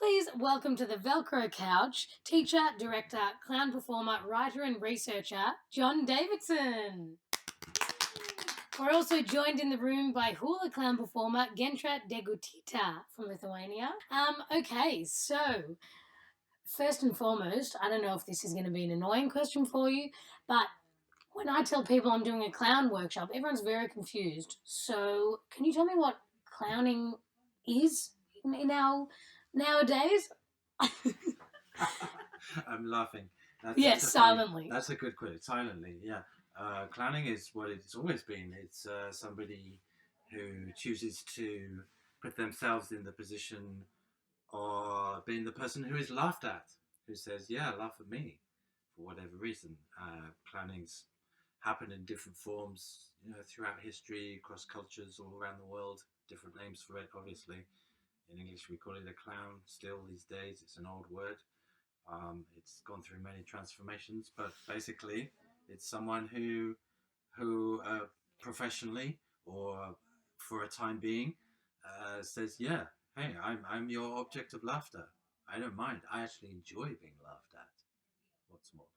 Please welcome to the Velcro Couch, teacher, director, clown performer, writer and researcher, Jon Davison. We're also joined in the room by hula clown performer Gentra Degutita from Lithuania. Okay, so first and foremost, I don't know if this is going to be an annoying question for you, but when I tell people I'm doing a clown workshop, everyone's very confused. So can you tell me what clowning is nowadays? I'm laughing. Yes, silently. That's a good question. Silently, yeah. Clowning is what it's always been. It's somebody who chooses to put themselves in the position or being the person who is laughed at, who says, "Yeah, laugh at me," for whatever reason. Clowning's happened in different forms, throughout history, across cultures, all around the world. Different names for it, obviously. In English, we call it a clown. Still, these days, it's an old word. It's gone through many transformations, but basically, it's someone who professionally or for a time being says, "Yeah, hey, I'm your object of laughter. I don't mind. I actually enjoy being laughed at. What's more,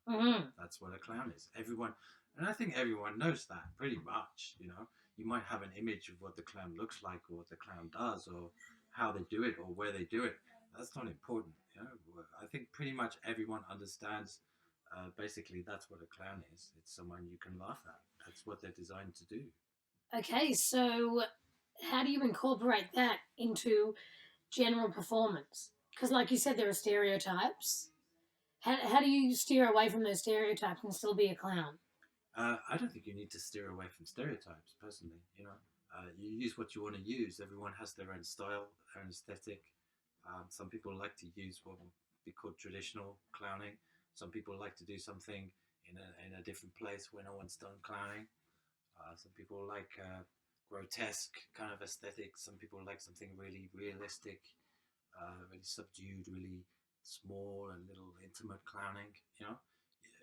that's what a clown is. Everyone, and I think everyone knows that pretty much. You might have an image of what the clown looks like, or what the clown does, or how they do it, or where they do it. That's not important. I think pretty much everyone understands. Basically, that's what a clown is. It's someone you can laugh at. That's what they're designed to do. Okay, so how do you incorporate that into general performance? Because, like you said, there are stereotypes. How do you steer away from those stereotypes and still be a clown? I don't think you need to steer away from stereotypes. Personally, you use what you want to use. Everyone has their own style, their own aesthetic. Some people like to use what would be called traditional clowning. Some people like to do something in a different place where no one's done clowning. Some people like grotesque kind of aesthetic. Some people like something really realistic, really subdued, really small and little intimate clowning.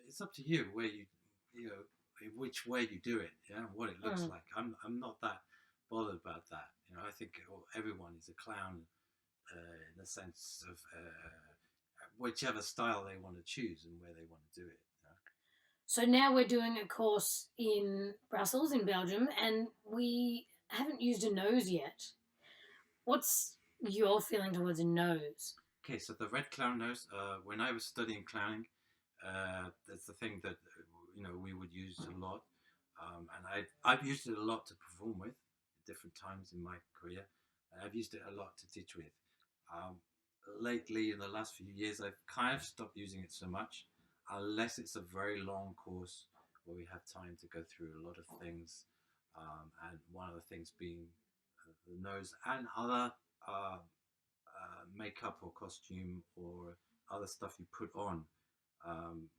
It's up to you where you know, in which way you do it. What it looks like. I'm not that bothered about that. I think everyone is a clown in the sense of whichever style they want to choose and where they want to do it. So now we're doing a course in Brussels, in Belgium, and we haven't used a nose yet. What's your feeling towards a nose? Okay, so the red clown nose. When I was studying clowning, that's the thing that we would use a lot, and I've used it a lot to perform with at different times in my career, and I've used it a lot to teach with. Lately, in the last few years, I've kind of stopped using it so much, unless it's a very long course where we have time to go through a lot of things, and one of the things being the nose and other makeup or costume or other stuff you put on,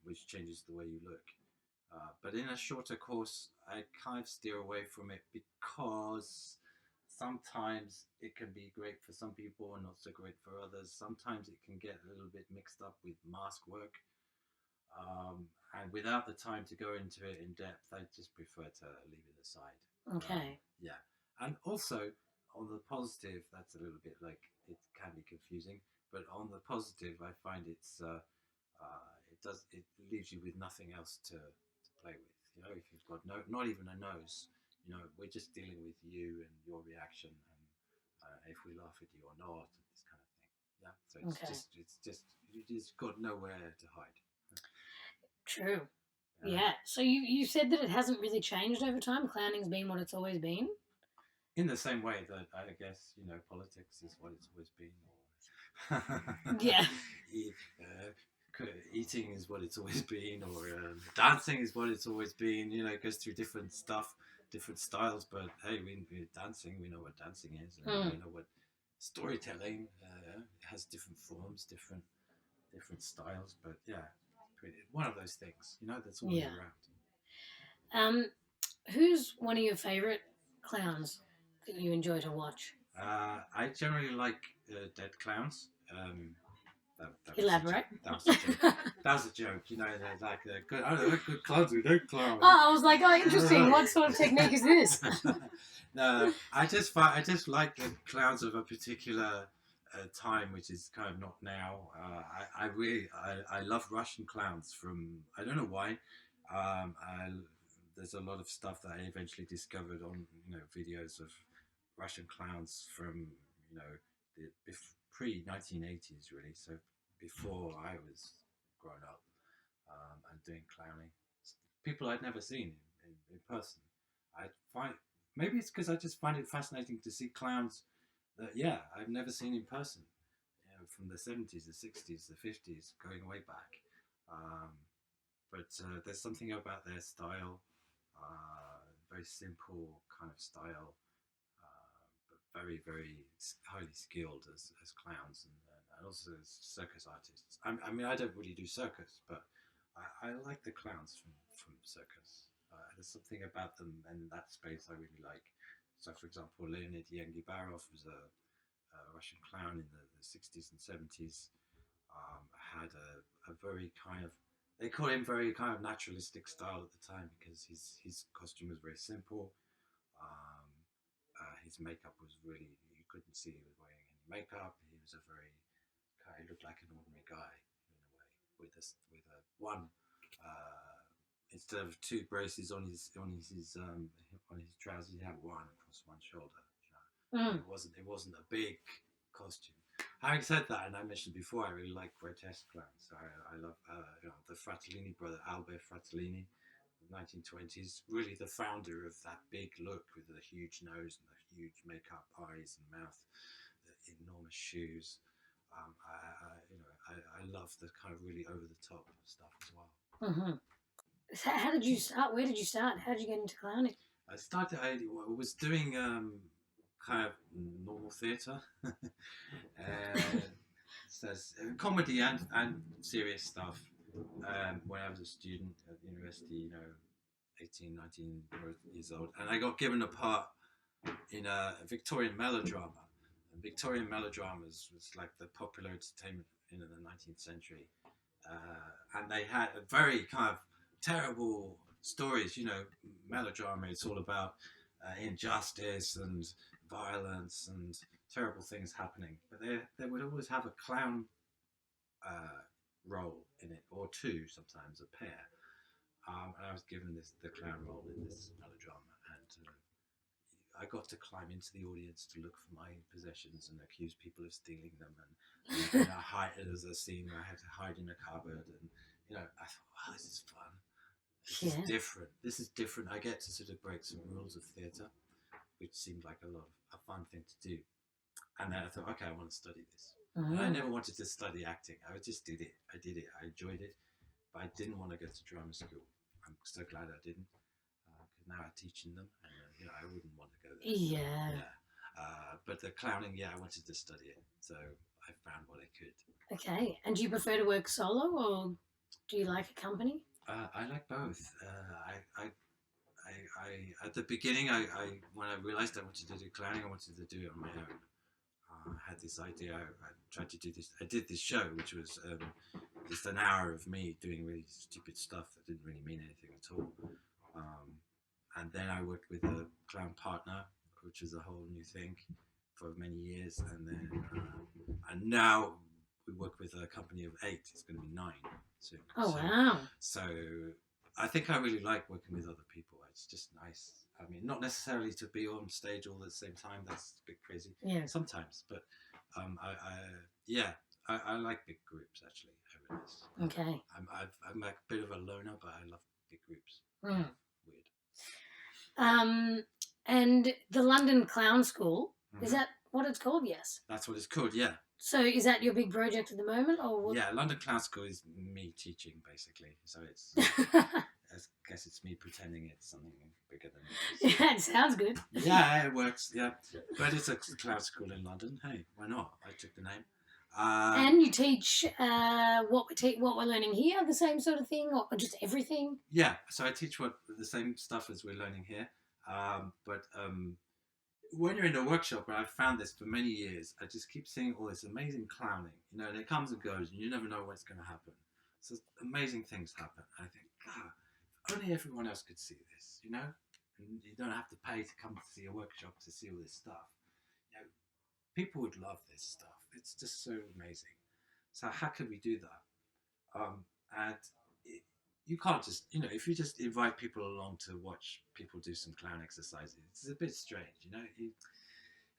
which changes the way you look. But in a shorter course, I kind of steer away from it because sometimes it can be great for some people and not so great for others. Sometimes it can get a little bit mixed up with mask work. And without the time to go into it in depth, I just prefer to leave it aside. Okay. Yeah. And also, on the positive, that's a little bit like, it can be confusing, but on the positive, I find it leaves you with nothing else to play with. If you've got not even a nose, we're just dealing with you and your reaction, and if we laugh at you or not, this kind of thing. Yeah. So you just got nowhere to hide. True. Yeah. So you said that it hasn't really changed over time. Clowning's been what it's always been. In the same way that I guess politics is what it's always been. Yeah. Eating is what it's always been, or dancing is what it's always been. It goes through different stuff, different styles. But hey, we're dancing. We know what dancing is, and we know what storytelling has different forms, different styles. But yeah, one of those things. That's all around. Who's one of your favourite clowns that you enjoy to watch? I generally like dead clowns. That Elaborate. That was a joke. That was a joke. They're like good clowns. We don't clown. Oh, I was like, interesting. What sort of technique is this? No, I just like the clowns of a particular a time which is kind of not now. I love Russian clowns from, I don't know why. There's a lot of stuff that I eventually discovered on videos of Russian clowns from the pre 1980s really. So before I was grown up and doing clowning, people I'd never seen in person. I find maybe it's because I just find it fascinating to see clowns that I've never seen in person, from the 70s, the 60s, the 50s, going way back. But there's something about their style, very simple kind of style, but very, very highly skilled as clowns and also as circus artists. I mean, I don't really do circus, but I like the clowns from circus. There's something about them and that space I really like. So, for example, Leonid Yengibarov was a Russian clown in the 60s and 70s. Had a very kind of, they call him very kind of naturalistic style at the time because his costume was very simple. His makeup was really, you couldn't see he was wearing any makeup. He was a very, he looked like an ordinary guy in a way, with a one, instead of two braces on his trousers, he had one across one shoulder. It wasn't a big costume. Having said that, and I mentioned before, I really like grotesque clowns. I love the Fratellini brother, Albert Fratellini, the 1920s, really the founder of that big look with the huge nose and the huge makeup, eyes and mouth, the enormous shoes. I love the kind of really over the top stuff as well. Mm-hmm. So how did you start? Where did you start? How did you get into clowning? I was doing kind of normal theatre, so comedy and serious stuff. When I was a student at the university, 18, 19 years old, and I got given a part in a Victorian melodrama. And Victorian melodramas was like the popular entertainment in the 19th century, and they had a very kind of terrible stories. Melodrama, it's all about injustice and violence and terrible things happening, but they would always have a clown role in it, or two, sometimes a pair. And I was given the clown role in this melodrama, and I got to climb into the audience to look for my possessions and accuse people of stealing them, and it was a scene where I had to hide in a cupboard, and I thought, wow, this is fun. This is different. This is different. I get to sort of break some rules of theatre, which seemed like a fun thing to do. And then I thought, okay, I want to study this. And I never wanted to study acting. I just did it. I did it. I enjoyed it. But I didn't want to go to drama school. I'm so glad I didn't. Because now I'm teaching them. And, I wouldn't want to go there. Yeah. But the clowning, I wanted to study it. So I found what I could. Okay. And do you prefer to work solo, or do you like a company? I like both. I at the beginning, when I realised I wanted to do clowning, I wanted to do it on my own. I had this idea. I tried to do this. I did this show, which was just an hour of me doing really stupid stuff that didn't really mean anything at all. And then I worked with a clown partner, which was a whole new thing for many years. And then and now we work with a company of 8. It's going to be 9 soon. Oh, wow. So I think I really like working with other people. It's just nice. I mean, not necessarily to be on stage all at the same time. That's a bit crazy. Yeah. Sometimes, but I like big groups actually. I really do. Okay. I'm a bit of a loner, but I love big groups. Weird. And the London Clown School, is that what it's called? Yes. That's what it's called. Yeah. So is that your big project at the moment, or what? Yeah, London Clown School is me teaching basically. So it's I guess it's me pretending it's something bigger than it is. Yeah, it sounds good. Yeah, it works. Yeah, but it's a clown school in London. Hey, why not? I took the name. And you teach what we're learning here, the same sort of thing, or just everything? Yeah, so I teach the same stuff as we're learning here. But when you're in a workshop, and I've found this for many years, I just keep seeing all this amazing clowning, and it comes and goes, and you never know what's going to happen. So amazing things happen. I think, God, if only everyone else could see this, and you don't have to pay to come to see a workshop to see all this stuff. People would love this stuff. It's just so amazing. So how can we do that? And it, you can't just, if you just invite people along to watch people do some clown exercises, it's a bit strange,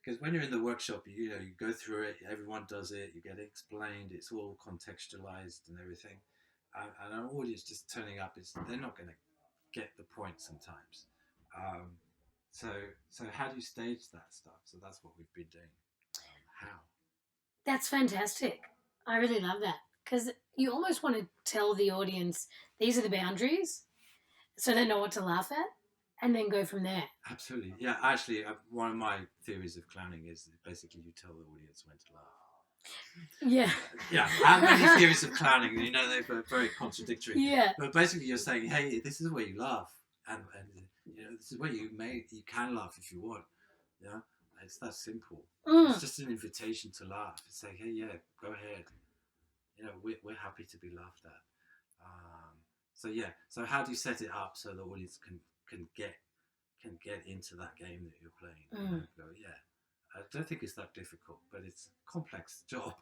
because when you're in the workshop, you go through it, everyone does it, you get it explained, it's all contextualized and everything. And an audience just turning up, they're not going to get the point sometimes. Um, so, so how do you stage that stuff? So that's what we've been doing. How? That's fantastic. I really love that because you almost want to tell the audience these are the boundaries so they know what to laugh at and then go from there. Absolutely. Yeah, actually, one of my theories of clowning is that basically you tell the audience when to laugh. Yeah. Yeah, I have many theories of clowning, they're very contradictory. Yeah. But basically you're saying, hey, this is where you laugh. And this is where you can laugh if you want. Yeah, it's that simple. It's just an invitation to laugh. It's like, hey, yeah, go ahead. We're happy to be laughed at. So how do you set it up so the audience can get into that game that you're playing? Go, yeah. I don't think it's that difficult, but it's a complex job.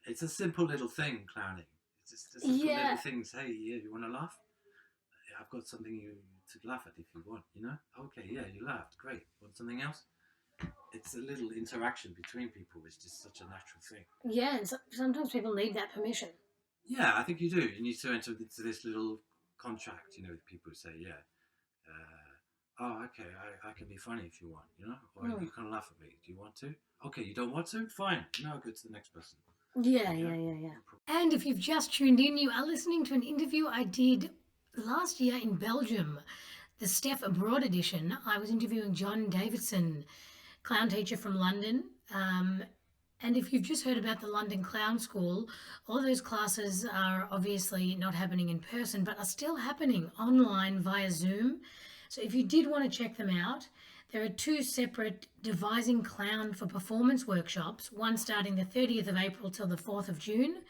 It's a simple little thing, clowning. It's just a simple little things. Hey, yeah, you want to laugh? I've got something to laugh at if you want. Okay, yeah, you laughed, great. Want something else? It's a little interaction between people. It's just such a natural thing. Yeah, and sometimes people need that permission. Yeah, I think you do. You need to enter into this little contract, with people who say, yeah, oh, okay, I can be funny if you want, or you can laugh at me. Do you want to? Okay, you don't want to? Fine. Now go to the next person. Yeah. And if you've just tuned in, you are listening to an interview I did last year in Belgium, the Steph Abroad edition. I was interviewing Jon Davison, clown teacher from London. And if you've just heard about the London Clown School, all those classes are obviously not happening in person, but are still happening online via Zoom. So if you did want to check them out, there are two separate Devising Clown for Performance workshops, one starting the 30th of April till the 4th of June,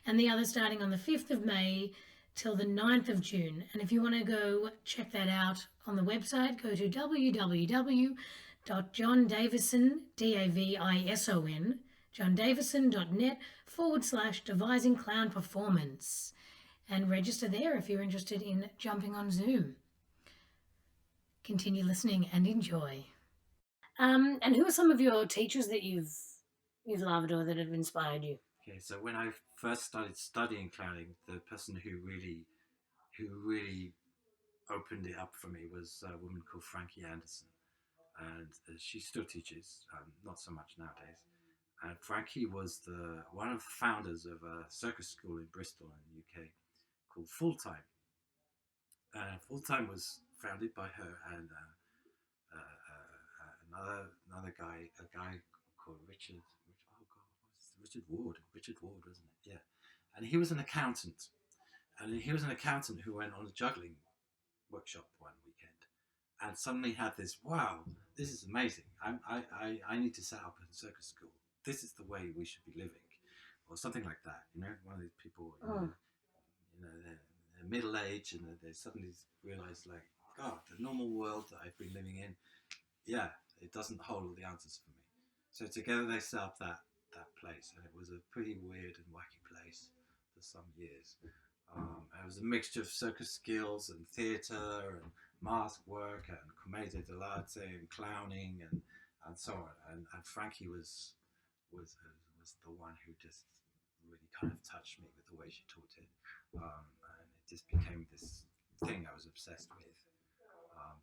and the other starting on the 5th of May till the 9th of June. And if you want to go check that out on the website, go to www.jondavison, Davison, jondavison.net/devising clown performance and register there if you're interested in jumping on Zoom. Continue listening and enjoy. And who are some of your teachers that you've loved or that have inspired you? Okay, so when I first started studying clowning, the person who really opened it up for me was a woman called Frankie Anderson, and she still teaches, not so much nowadays. And Frankie was one of the founders of a circus school in Bristol in the UK called Full Time. Full Time was founded by her and another guy, a guy called Richard. Oh God, Richard Ward, wasn't it? Yeah, and he was an accountant, who went on a juggling workshop one weekend, and suddenly had this. Wow, this is amazing. I need to set up a circus school. This is the way we should be living, or something like that. One of these people, they're middle age, and they suddenly realize, like, God, the normal world that I've been living in, yeah, it doesn't hold all the answers for me. So together they set up that place, and it was a pretty weird and wacky place for some years. It was a mixture of circus skills and theatre and mask work and commedia dell'arte and clowning and so on. And Frankie was the one who just really kind of touched me with the way she taught it, and it just became this thing I was obsessed with.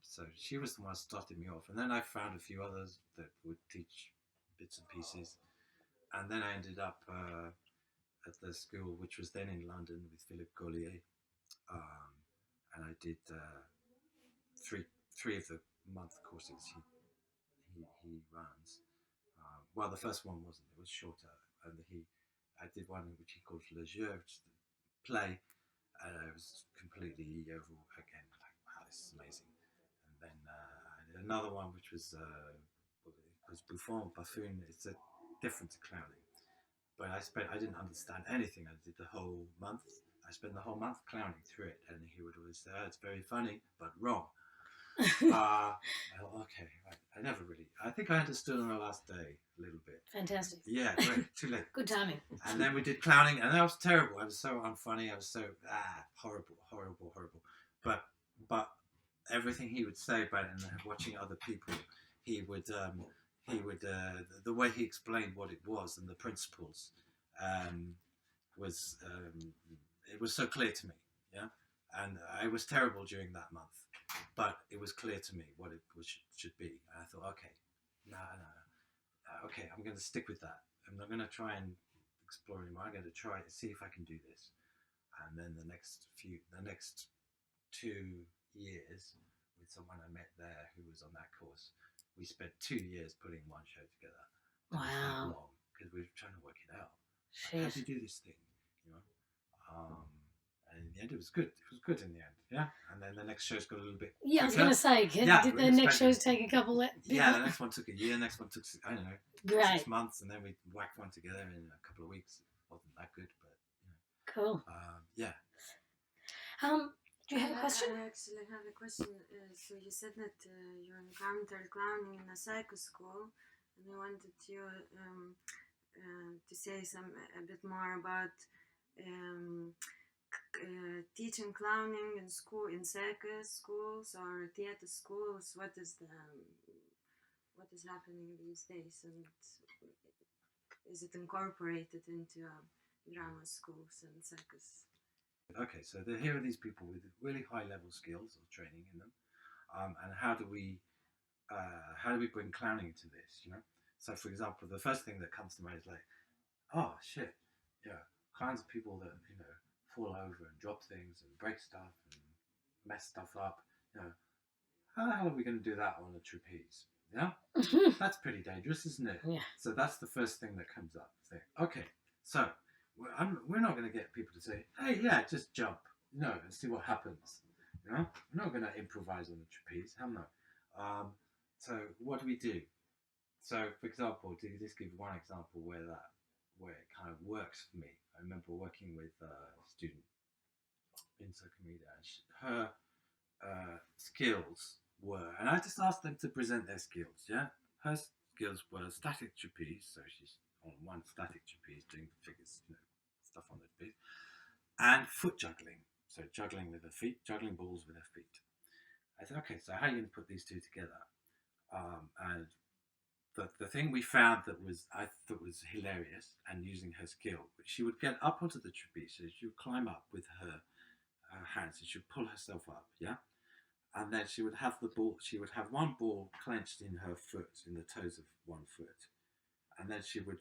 So she was the one who started me off, and then I found a few others that would teach bits and pieces, and then I ended up at the school, which was then in London, with Philippe Gaulier, and I did three of the month courses he runs. Well, the first one wasn't; it was shorter, and I did one which he called Le Jeu, which is the play, and I was completely over again. Like, wow, this is amazing. And then I did another one which was Buffoon. It's a different to clowning. But I didn't understand anything. I did the whole month. I spent the whole month clowning through it, and he would always say, "Oh, it's very funny, but wrong." Okay, I never really. I think I understood on the last day a little bit. Fantastic. Yeah, great. Too late. Good timing. And then we did clowning, and that was terrible. I was so unfunny. I was so horrible, horrible, horrible. But everything he would say about it, and watching other people, he would the way he explained what it was and the principles um, was it was so clear to me. Yeah, and I was terrible during that month, but it was clear to me what it should be. And I thought, okay, no, okay, I'm going to stick with that. I'm not going to try and explore anymore. I'm going to try to see if I can do this. And then the next 2 years with someone I met there who was on that course, we spent 2 years putting one show together. Wow. Because we were trying to work it out. Shit. How do you do this thing? You know. And in the end, it was good. It was good in the end. Yeah. And then the next show's got a little bit. Yeah, I was quicker. going to say, did the next shows take a couple of... Yeah, the next one took a year. Next one took, I don't know, Great. 6 months, and then we whacked one together in a couple of weeks. It wasn't that good, but you know. Cool. Yeah. Do you have a question? I actually have a question. So you said that you encountered clowning in a psycho school, and I wanted you to say a bit more about teaching clowning in school, in circus schools or theater schools. What is happening these days, and is it incorporated into drama schools and circus? Okay, so here are these people with really high level skills or training in them, and how do we bring clowning into this? You know, so for example, the first thing that comes to mind is like, oh shit, yeah, clowns are people that fall over and drop things and break stuff and mess stuff up. You know, how the hell are we going to do that on a trapeze? Yeah, that's pretty dangerous, isn't it? Yeah. So that's the first thing that comes up. Think, okay, so we're not going to get people to say, hey, yeah, just jump, and see what happens. You know, we're not going to improvise on the trapeze. Hell no. So what do we do? So, for example, to just give one example where it kind of works for me. I remember working with a student in social media. Her skills were, and I just asked them to present their skills. Yeah, her skills were static trapeze, so she's on one static trapeze doing figures, stuff on the trapeze, and foot juggling, so juggling with her feet, juggling balls with her feet. I said, okay, so how are you going to put these two together? And the thing we found I thought was hilarious, and using her skill, she would get up onto the trapeze, so she would climb up with her hands, and she would pull herself up, yeah, and then she would have the ball. She would have one ball clenched in her foot, in the toes of one foot, and then she would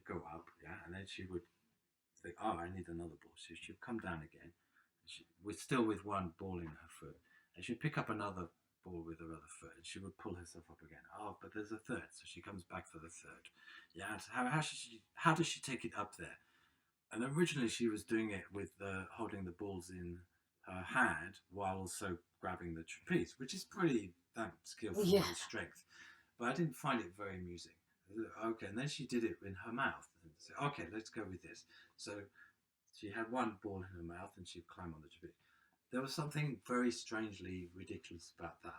go up, yeah, and then she would think, oh, I need another ball, so she would come down again, still with one ball in her foot, and she'd pick up another ball with her other foot, and she would pull herself up again. Oh, but there's a third, so she comes back for the third. Yeah, so how does she take it up there? And originally she was doing it with holding the balls in her hand while also grabbing the trapeze, which is pretty skillful and strength. But I didn't find it very amusing. Okay, and then she did it in her mouth. And said, okay, let's go with this. So she had one ball in her mouth, and she'd climb on the trapeze. There was something very strangely ridiculous about that.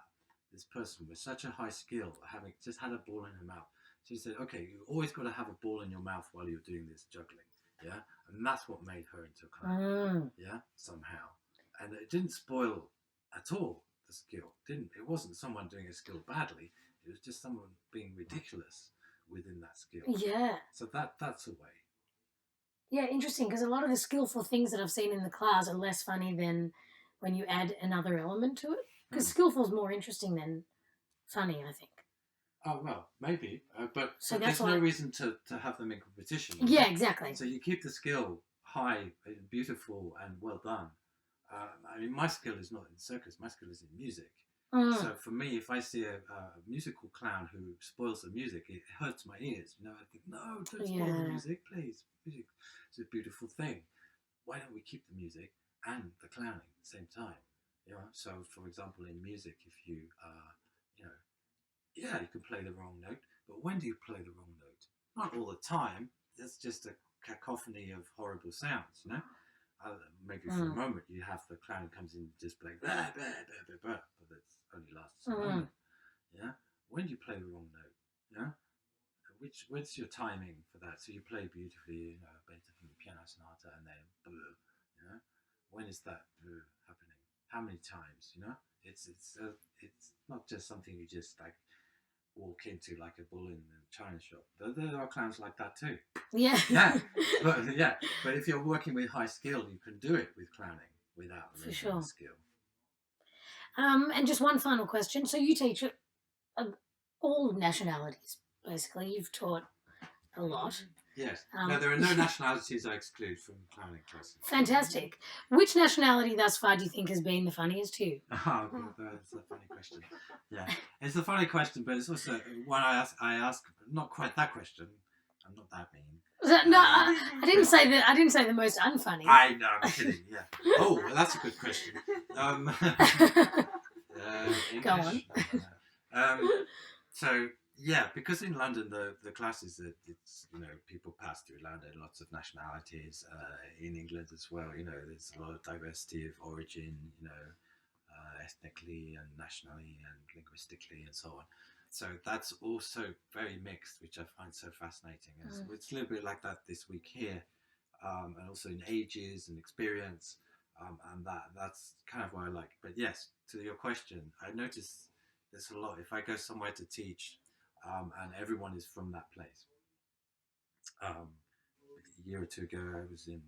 This person with such a high skill, having just had a ball in her mouth. She said, okay, you always got to have a ball in your mouth while you're doing this juggling. Yeah? And that's what made her into a clown. Yeah? Somehow. And it didn't spoil at all the skill. It wasn't someone doing a skill badly. It was just someone being ridiculous within that skill. Yeah. So that's a way. Yeah, interesting, because a lot of the skillful things that I've seen in the class are less funny than when you add another element to it. Because skillful is more interesting than funny, I think. Oh, well, maybe. But there's no reason to have them in competition. Right? Yeah, exactly. So you keep the skill high, beautiful, and well done. I mean, my skill is not in circus. My skill is in music. So for me, if I see a musical clown who spoils the music, it hurts my ears. I think, no, don't spoil the music, please. Music is a beautiful thing. Why don't we keep the music and the clowning at the same time? So for example, in music, if you, you can play the wrong note, but when do you play the wrong note? Not all the time. That's just a cacophony of horrible sounds, maybe for a moment you have the clown comes in just playing blah, blah, blah, blah, blah, but it only lasts a moment. Yeah. When you play the wrong note, yeah. What's your timing for that? So you play beautifully, Beethoven piano sonata, and then blah, yeah. When is that happening? How many times? It's not just something you just like walk into like a bull in the china shop. There are clowns like that too. Yeah. Yeah. But if you're working with high skill, you can do it with clowning without losing the skill. And just one final question. So you teach all nationalities, basically. You've taught a lot. Yes. No, there are no nationalities I exclude from clowning classes. Fantastic. Which nationality thus far do you think has been the funniest to you? Oh, that's a funny question. Yeah, it's a funny question, but it's also one I ask not quite that question. I'm not that mean. No, I didn't say that. I didn't say the most unfunny. I know, I'm kidding. Yeah. Oh, well, that's a good question. Go on. So yeah, because in London the classes it's people pass through London, lots of nationalities. In England as well, there's a lot of diversity of origin, ethnically and nationally and linguistically and so on. So that's also very mixed, which I find so fascinating. It's a little bit like that this week here, and also in ages and experience, and that's kind of what I like. But yes, to your question, I notice there's a lot. If I go somewhere to teach, and everyone is from that place. A year or two ago, I was in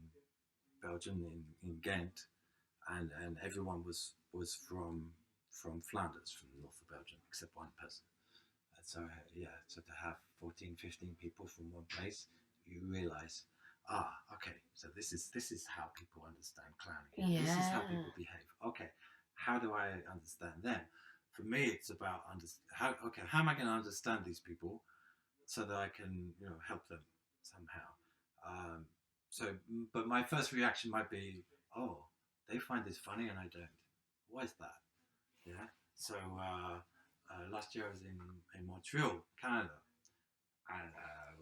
Belgium, in Ghent, and everyone was from Flanders, from the north of Belgium, except one person. And so so to have 14, 15 people from one place, you realise, okay, so this is how people understand clowning. Yeah. This is how people behave. Okay, how do I understand them? For me, it's about how am I going to understand these people so that I can help them somehow. But my first reaction might be, oh, they find this funny and I don't. Why is that? Yeah. So last year I was in Montreal, Canada, and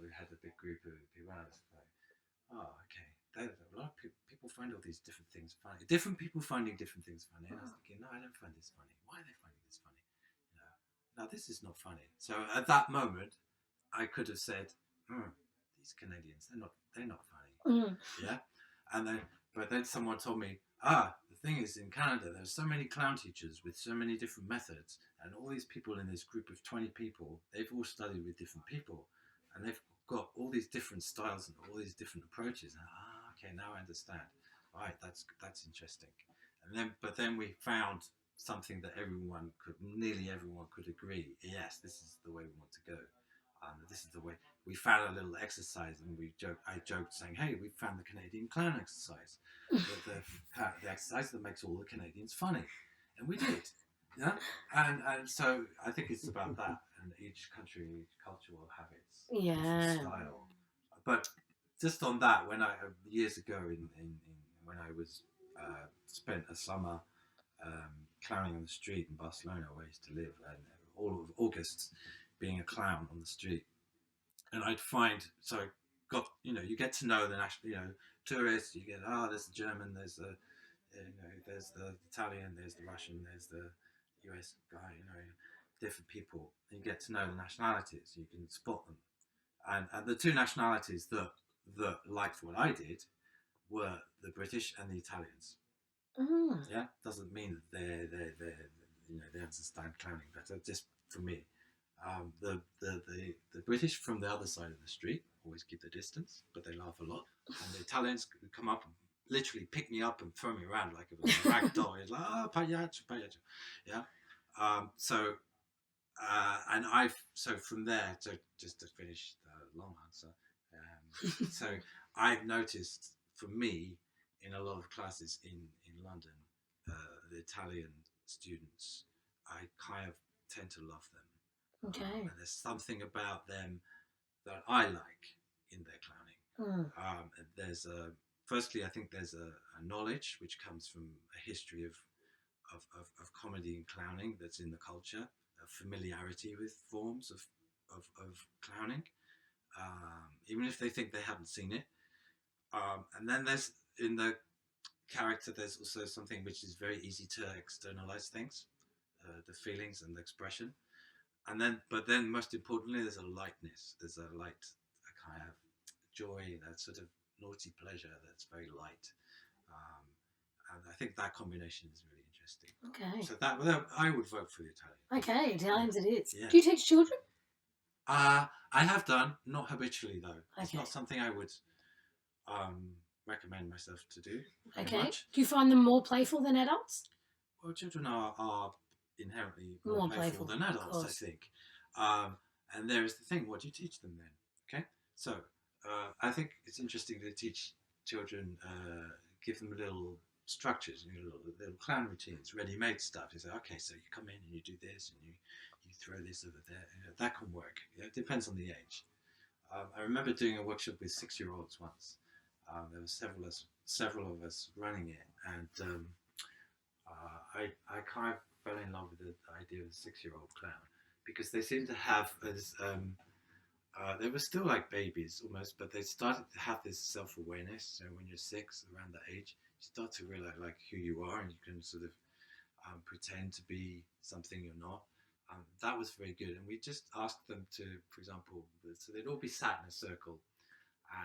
we had a big group of people. I was like, oh, okay. A lot of people find all these different things funny. Different people finding different things funny. And I was thinking, no, I don't find this funny. Why are they finding this funny? No, this is not funny. So at that moment, I could have said, these Canadians, they're not funny. Yeah. But then someone told me, the thing is, in Canada, there's so many clown teachers with so many different methods, and all these people in this group of 20 people, they've all studied with different people, and they've got all these different styles and all these different approaches. And okay, now I understand. Right, that's interesting. But then we found something that nearly everyone could agree. Yes, this is the way we want to go. This is the way. We found a little exercise, and I joked saying, "Hey, we found the Canadian clown exercise, the exercise that makes all the Canadians funny," and we did. Yeah, and so I think it's about that, and each country, each culture will have its different style. But just on that, years ago when I was spent a summer clowning on the street in Barcelona, where I used to live, and all of August being a clown on the street, and I'd find you get to know the national tourists. You get there's the German, there's the there's the Italian, there's the Russian, there's the US guy, different people. And you get to know the nationalities. You can spot them, and the two nationalities that liked what I did were the British and the Italians. Yeah, doesn't mean that they understand clowning better. Just for me, the British from the other side of the street always keep the distance, but they laugh a lot. And the Italians come up and literally pick me up and throw me around like it was a rag doll. It's like pagliaccio, pagliaccio. Yeah. So from there, just to finish the long answer, so I've noticed for me in a lot of classes in London, the Italian students, I kind of tend to love them. Okay. And there's something about them that I like in their clowning. Firstly, I think there's a knowledge which comes from a history of comedy and clowning that's in the culture, a familiarity with forms of clowning, even if they think they haven't seen it. And then there's in the character, there's also something which is very easy to externalize things, the feelings and the expression. But then most importantly, there's a lightness. There's a light, a kind of joy, that sort of naughty pleasure that's very light. And I think that combination is really interesting. Okay. So I would vote for the Italian. Okay, Italians it is. Yeah. Do you teach children? I have done, not habitually though. It's Okay. not something I would recommend myself to do very Okay. much. Do you find them more playful than adults? Well, children are inherently More more playful, playful than of adults, I course. think. And there is the thing: what do you teach them then? Okay, so I think it's interesting to teach children, give them little structures, little clown routines, ready-made stuff. You say, okay, so you come in and you do this, and you throw this over there. That can work. It depends on the age. I remember doing a workshop with 6-year-olds once. There were several of us running it, and I kind of fell in love with the idea of a 6-year-old clown because they seemed to have they were still like babies almost, but they started to have this self-awareness. So when you're 6, around that age, you start to realize like who you are, and you can sort of pretend to be something you're not. That was very good, and we just asked them to, for example, so they'd all be sat in a circle,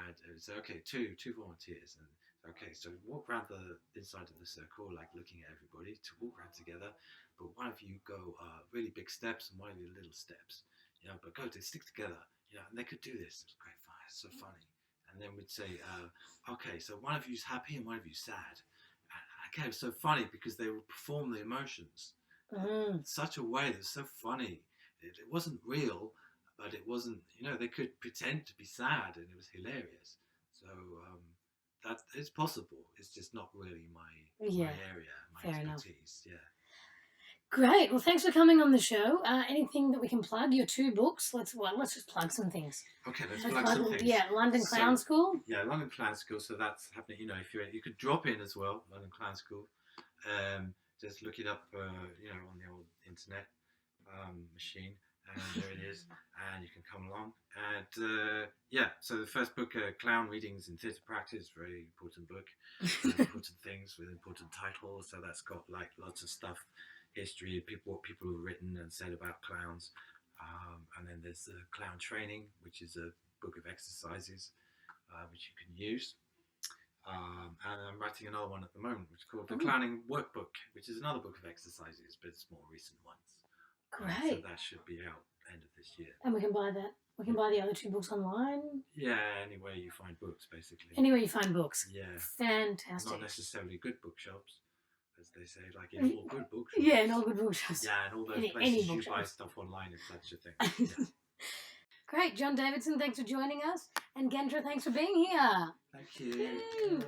and it would say, okay, two volunteers, and okay, so walk around the inside of the circle, like looking at everybody, to walk around together, but one of you go really big steps, and one of you little steps, but go to stick together, and they could do this. It was great fun. It's so funny. And then we'd say, okay, so one of you's happy and one of you's sad. And again, it was so funny because they would perform the emotions in such a way that's so funny. It wasn't real, but it wasn't, they could pretend to be sad, and it was hilarious. So that it's possible. It's just not really my area, my expertise. Yeah. Great. Well, thanks for coming on the show. Anything that we can plug? Your 2 books. Let's just plug some things. Okay, let's plug some things. Yeah, London Clown School. Yeah, London Clown School. So that's happening. If you could drop in as well, London Clown School. Just look it up, on the old internet machine, and there it is, and you can come along. And so the first book, Clown Readings in Theatre Practice, very important book, important things with important titles. So that's got like lots of stuff, history, what people have written and said about clowns. And then there's Clown Training, which is a book of exercises which you can use. And I'm writing another one at the moment, which is called The Clowning Workbook, which is another book of exercises, but it's more recent ones. Great. So that should be out end of this year. And we can buy that. We can buy the other 2 books online. Yeah, anywhere you find books, basically. Anywhere you find books. Yeah. Fantastic. Not necessarily good bookshops, as they say, like in all good bookshops. Yeah, in all good bookshops. Yeah, and all those places you buy stuff online and such a thing. Yeah. Great. Jon Davison, thanks for joining us. And Gendra, thanks for being here. Thank you.